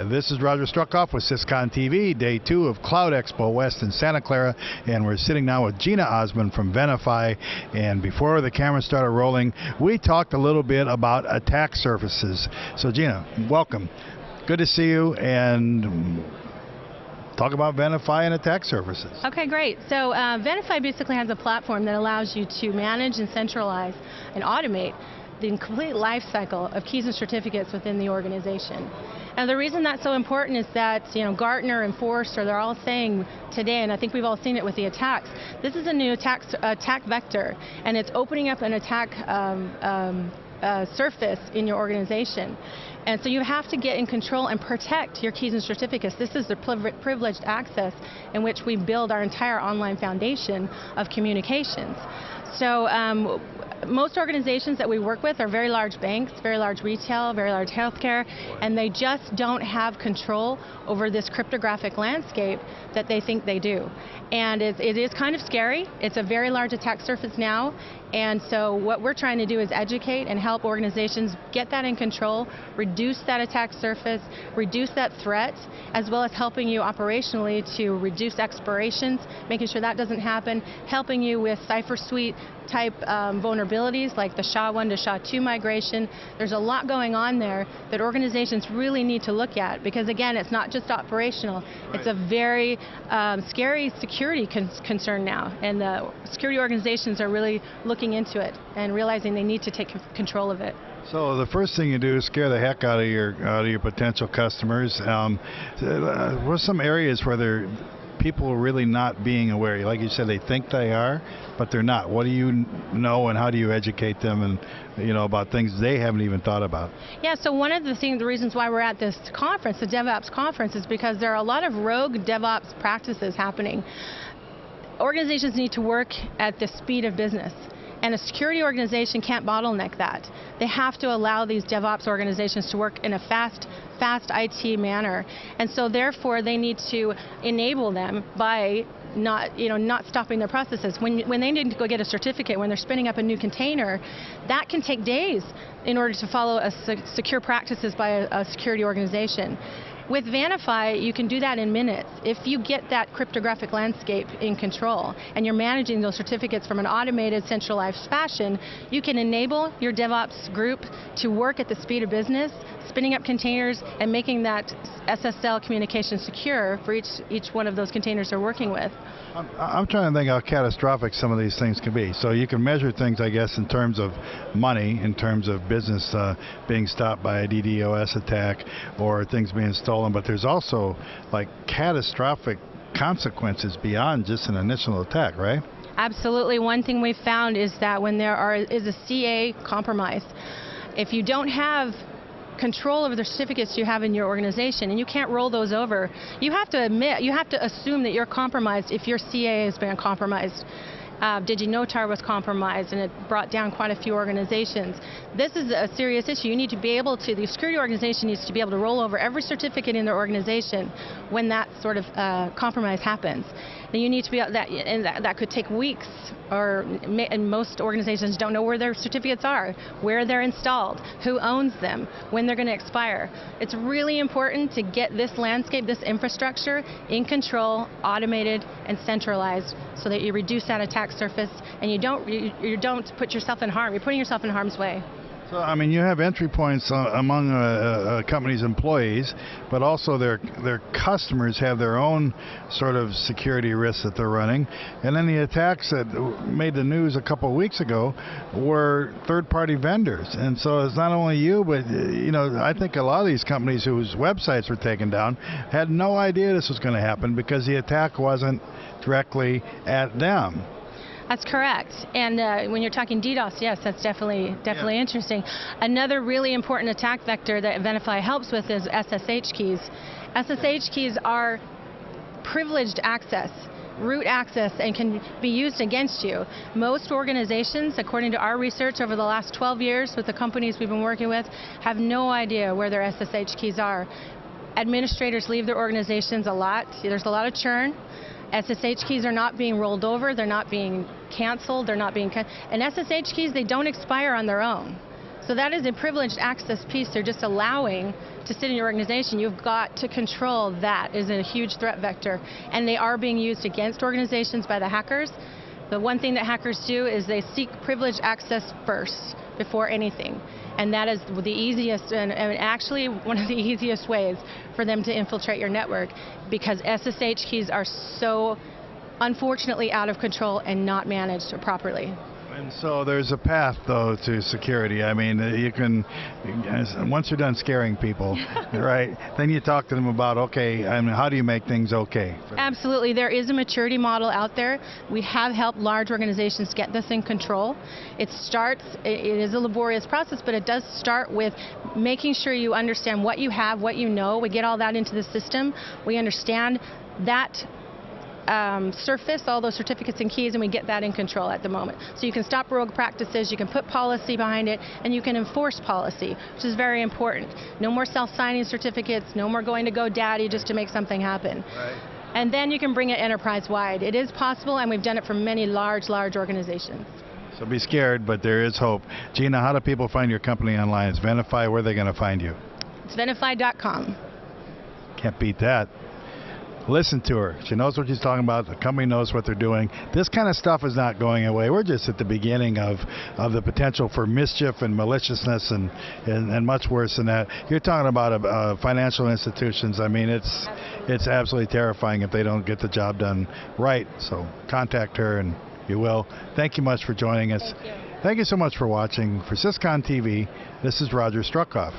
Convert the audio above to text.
This is Roger Struckoff with Syscon TV, day 2 of CloudEXPO West in Santa Clara, and we're sitting now with Gina Osmond from Venafi. And before the camera started rolling, we talked a little bit about attack surfaces. So Gina, welcome. Good to see you, and talk about Venafi and attack surfaces. Okay, great. So Venafi basically has a platform that allows you to manage and centralize and automate the complete life cycle of keys and certificates within the organization. And the reason that's so important is that, Gartner and Forrester, they're all saying today, and I think we've all seen it with the attacks, this is a new attack vector, and it's opening up an attack surface in your organization. And so you have to get in control and protect your keys and certificates. This is the privileged access in which we build our entire online foundation of communications. So most organizations that we work with are very large banks, very large retail, very large healthcare, and they just don't have control over this cryptographic landscape that they think they do. And it is kind of scary. It's a very large attack surface now, and so what we're trying to do is educate and help organizations get that in control, reduce that attack surface, reduce that threat, as well as helping you operationally to reduce expirations, making sure that doesn't happen, helping you with Cipher Suite type vulnerabilities like the SHA-1 to SHA-2 migration. There's a lot going on there that organizations really need to look at, because again, it's not just operational, it's a very scary security concern now, and the security organizations are really looking into it and realizing they need to take control of it. So the first thing you do is scare the heck out of your potential customers. What are some areas where people are really not being aware? Like you said, they think they are, but they're not. What do you know, and how do you educate them, and about things they haven't even thought about? Yeah, so one of the reasons why we're at this conference, the DevOps conference, is because there are a lot of rogue DevOps practices happening. Organizations need to work at the speed of business, and a security organization can't bottleneck that. They have to allow these DevOps organizations to work in a fast IT manner, and so therefore they need to enable them by not stopping their processes. When they need to go get a certificate, when they're spinning up a new container, that can take days in order to follow secure practices by a security organization. With Venafi, you can do that in minutes. If you get that cryptographic landscape in control and you're managing those certificates from an automated, centralized fashion, you can enable your DevOps group to work at the speed of business, spinning up containers and making that SSL communication secure for each one of those containers they're working with. I'm trying to think how catastrophic some of these things can be. So you can measure things, I guess, in terms of money, in terms of business being stopped by a DDoS attack or things being stolen, but there's also like catastrophic consequences beyond just an initial attack, right? Absolutely. One thing we've found is that when there is a CA compromise, if you don't have control over the certificates you have in your organization, and you can't roll those over, you have to assume that you're compromised if your CA has been compromised. DigiNotar was compromised, and it brought down quite a few organizations. This is a serious issue. You need to be able to, the security organization needs to be able to roll over every certificate in their organization when that sort of compromise happens. Then you need to be able, that could take weeks, and most organizations don't know where their certificates are, where they're installed, who owns them, when they're going to expire. It's really important to get this landscape, this infrastructure in control, automated, and centralized, so that you reduce that attack surface and you don't put yourself in harm. You're putting yourself in harm's way. So, I mean, you have entry points among a company's employees, but also their customers have their own sort of security risks that they're running. And then the attacks that made the news a couple of weeks ago were third-party vendors. And so it's not only you, but I think a lot of these companies whose websites were taken down had no idea this was going to happen because the attack wasn't directly at them. That's correct. And when you're talking DDoS, yes, that's definitely interesting. Another really important attack vector that Venafi helps with is SSH keys. SSH keys are privileged access, root access, and can be used against you. Most organizations, according to our research over the last 12 years with the companies we've been working with, have no idea where their SSH keys are. Administrators leave their organizations a lot. There's a lot of churn. SSH keys are not being rolled over, they're not being canceled, and SSH keys, they don't expire on their own. So that is a privileged access piece they're just allowing to sit in your organization. You've got to control that. Is a huge threat vector. And they are being used against organizations by the hackers. The one thing that hackers do is they seek privileged access first before anything. And that is the easiest, and actually one of the easiest ways for them to infiltrate your network, because SSH keys are so unfortunately out of control and not managed properly. And so there's a path, though, to security. I mean, you can, once you're done scaring people, right, then you talk to them about, okay, I mean, how do you make things okay? Absolutely. There is a maturity model out there. We have helped large organizations get this in control. It is a laborious process, but it does start with making sure you understand what you have, what you know. We get all that into the system. We understand that surface, all those certificates and keys, and we get that in control at the moment. So you can stop rogue practices, you can put policy behind it, and you can enforce policy, which is very important. No more self-signing certificates, no more going to GoDaddy just to make something happen. Right. And then you can bring it enterprise-wide. It is possible, and we've done it for many large organizations. So be scared, but there is hope. Gina, how do people find your company online? It's Venafi. Where are they going to find you? It's Venafi.com. Can't beat that. Listen to her. She knows what she's talking about. The company knows what they're doing. This kind of stuff is not going away. We're just at the beginning of the potential for mischief and maliciousness and much worse than that. You're talking about financial institutions. I mean, it's absolutely terrifying if they don't get the job done right. So contact her and you will. Thank you much for joining us. Thank you. Thank you so much for watching. For Syscon TV, this is Roger Struckhoff.